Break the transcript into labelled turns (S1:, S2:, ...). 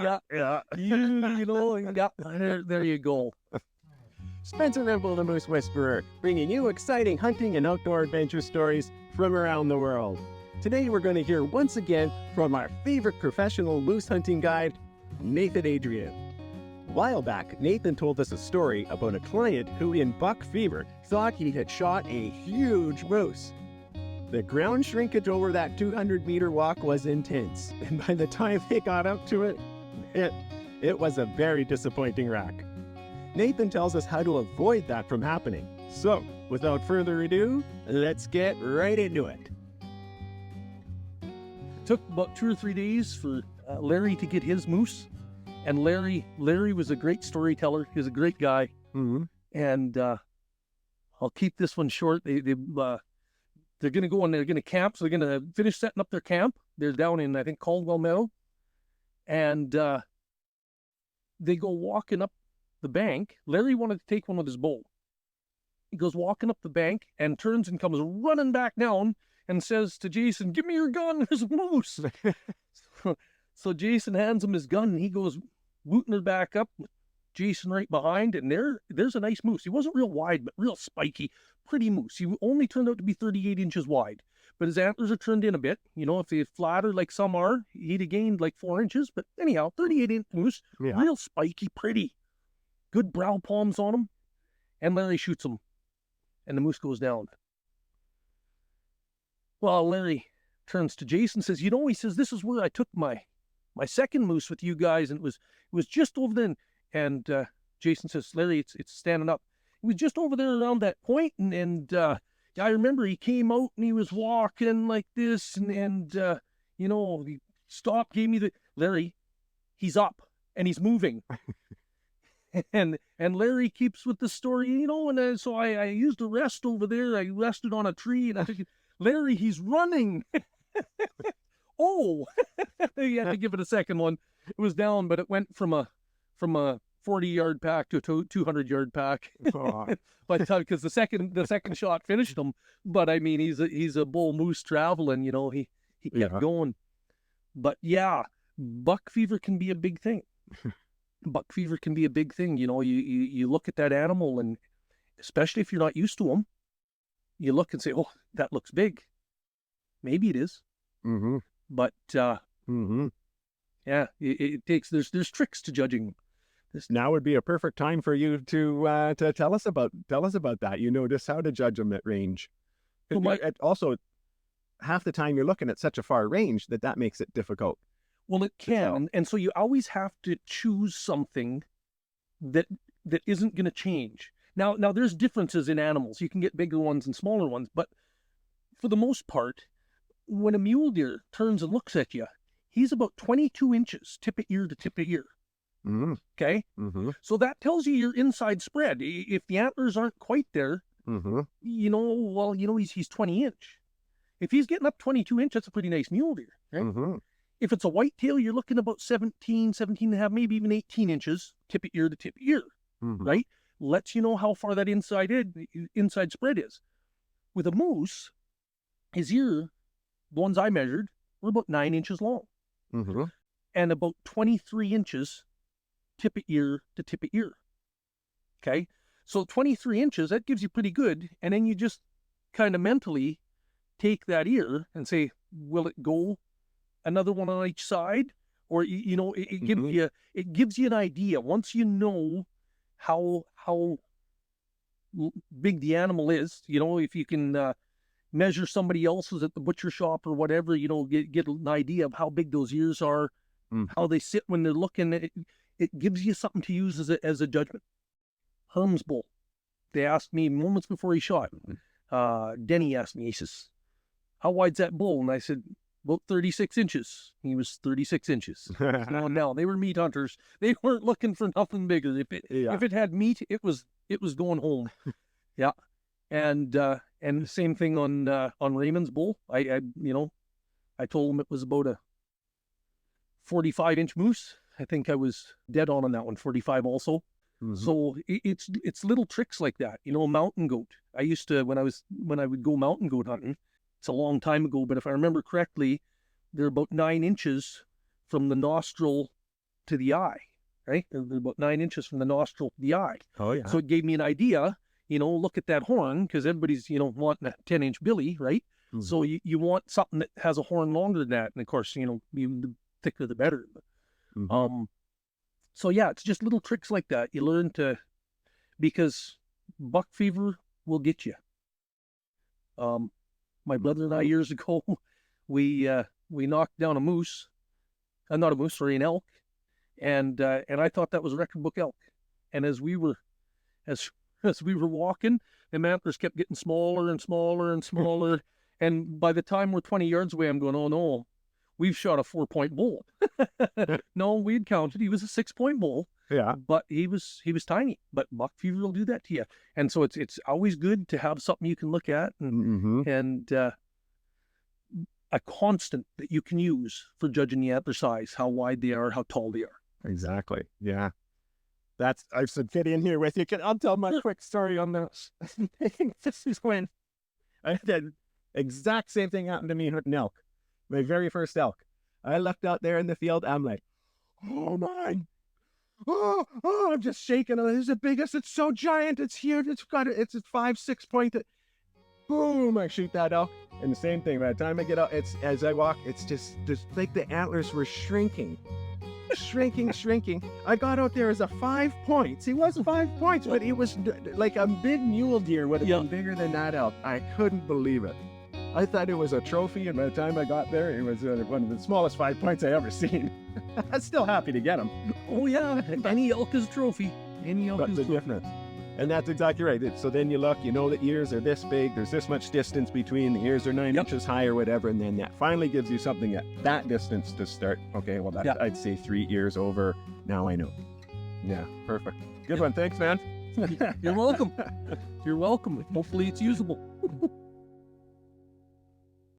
S1: Yeah. There you go.
S2: Spencer Rimble, the Moose Whisperer, bringing you exciting hunting and outdoor adventure stories from around the world. Today we're going to hear once again from our favorite professional moose hunting guide, Nathan Adrian. A while back, Nathan told us a story about a client who in buck fever thought he had shot a huge moose. The ground shrinkage over that 200-meter walk was intense, and by the time they got up to it, it was a very disappointing rack. Nathan tells us how to avoid that from happening. So, without further ado, let's get right into it.
S1: It took about 2 or 3 days for Larry to get his moose. And Larry was a great storyteller. He was a great guy.
S2: Mm-hmm.
S1: And I'll keep this one short. They're going to go and they're going to camp. So they're going to finish setting up their camp. They're down in, I think, Caldwell Meadow. And they go walking up the bank. Larry wanted to take one with his bow. He goes walking up the bank and turns and comes running back down and says to Jason, "Give me your gun, there's a moose." So Jason hands him his gun and he goes wooting her back up with Jason right behind, and there's a nice moose. He wasn't real wide, but real spiky, pretty moose. He only turned out to be 38 inches wide, but his antlers are turned in a bit. You know, if they flatter like some are, he'd have gained like 4 inches, but anyhow, 38-inch moose, real spiky, pretty. Good brow palms on him, and Larry shoots him, and the moose goes down. Well, Larry turns to Jason and says, he says, "This is where I took my second moose with you guys, and it was just over there." And Jason says, "Larry, it's standing up. It was just over there around that point, and I remember he came out and he was walking like this, and he stopped, gave me the Larry, he's up and he's moving." And Larry keeps with the story, and so I used a rest over there. I rested on a tree, and I think, "Larry, he's running." Oh, you had to give it a second one. It was down, but it went from a 40-yard pack to a 200-yard pack. By the time, because the second shot finished him. But I mean, he's a bull moose traveling. He kept going. But yeah, buck fever can be a big thing. Buck fever can be a big thing. You look at that animal, and especially if you're not used to them, you look and say, "Oh, that looks big." Maybe it is.
S2: Mm-hmm.
S1: But yeah, it takes there's tricks to judging.
S2: Now would be a perfect time for you to tell us about that. Just how to judge them at range. Also, half the time you're looking at such a far range that makes it difficult.
S1: Well, it can, and so you always have to choose something that isn't going to change. Now there's differences in animals. You can get bigger ones and smaller ones, but for the most part, when a mule deer turns and looks at you, he's about 22 inches tip of ear to tip of ear.
S2: Mm-hmm.
S1: Okay?
S2: Mm-hmm.
S1: So that tells you your inside spread. If the antlers aren't quite there, he's 20 inch. If he's getting up 22 inches, that's a pretty nice mule deer. Right?
S2: Mm-hmm.
S1: If it's a whitetail, you're looking about 17 and a half, maybe even 18 inches, tip of ear to tip of ear, right? Lets you know how far that inside spread is. With a moose, his ear, the ones I measured, were about 9 inches long, and about 23 inches tip of ear to tip of ear. Okay, so 23 inches, that gives you pretty good, and then you just kind of mentally take that ear and say, will it go another one on each side? Or it gives you an idea. Once you know how big the animal is, if you can measure somebody else's at the butcher shop or whatever, get an idea of how big those ears are, how they sit when they're looking. It gives you something to use as a judgment. Herm's bull, they asked me moments before he shot. Denny asked me, he says, "How wide's that bull?" And I said, "About 36 inches. He was 36 inches. No, they were meat hunters. They weren't looking for nothing bigger. If it had meat, it was going home. Yeah. And the same thing on Raymond's bull. I told him it was about a 45-inch moose. I think I was dead on that one, 45 also. So it's little tricks like that. Mountain goat. I used to, when I would go mountain goat hunting, it's a long time ago, but if I remember correctly, they're about 9 inches from the nostril to the eye, right? They're about 9 inches from the nostril to the eye.
S2: Oh, yeah.
S1: So it gave me an idea, look at that horn, because everybody's, wanting a 10-inch billy, right?
S2: Mhm.
S1: So you want something that has a horn longer than that. And of course, the thicker the better.
S2: Mhm.
S1: So yeah, it's just little tricks like that. You learn because buck fever will get you. My brother and I years ago, we knocked down a moose, not a moose, sorry, an elk, and I thought that was a record book elk. And as we were walking, the antlers kept getting smaller and smaller and smaller, and by the time we're 20 yards away, I'm going, oh no, we've shot a 4-point bull. No, we'd counted. He was a 6-point bull.
S2: Yeah.
S1: But he was tiny. But buck fever will do that to you. And so it's always good to have something you can look at and a constant that you can use for judging the antler size, how wide they are, how tall they are.
S2: Exactly. Yeah. I should fit in here with you. I'll tell my quick story on this. This is when I had that exact same thing happen to me hunting elk. My very first elk. I looked out there in the field. I'm like, oh my. Oh, I'm just shaking. This is the biggest. It's so giant. It's huge. It's a 5-6 point. Boom, I shoot that elk. And the same thing, by the time I get out, as I walk, it's just like the antlers were shrinking. Shrinking. I got out there as a 5 points. He was 5 points, but he was like a big mule deer would have been bigger than that elk. I couldn't believe it. I thought it was a trophy, and by the time I got there, it was one of the smallest 5 points I ever seen. I'm still happy to get him.
S1: Oh yeah, any elk is a trophy. Any elk
S2: But
S1: is
S2: the
S1: a trophy.
S2: difference. And that's exactly right. So then you look, the ears are this big, there's this much distance between, the ears are 9 inches high or whatever, and then that finally gives you something at that distance to start. Okay, well, that's, I'd say 3 ears over. Now I know. Yeah, perfect. Good one. Thanks, man.
S1: You're welcome. You're welcome. Hopefully it's usable.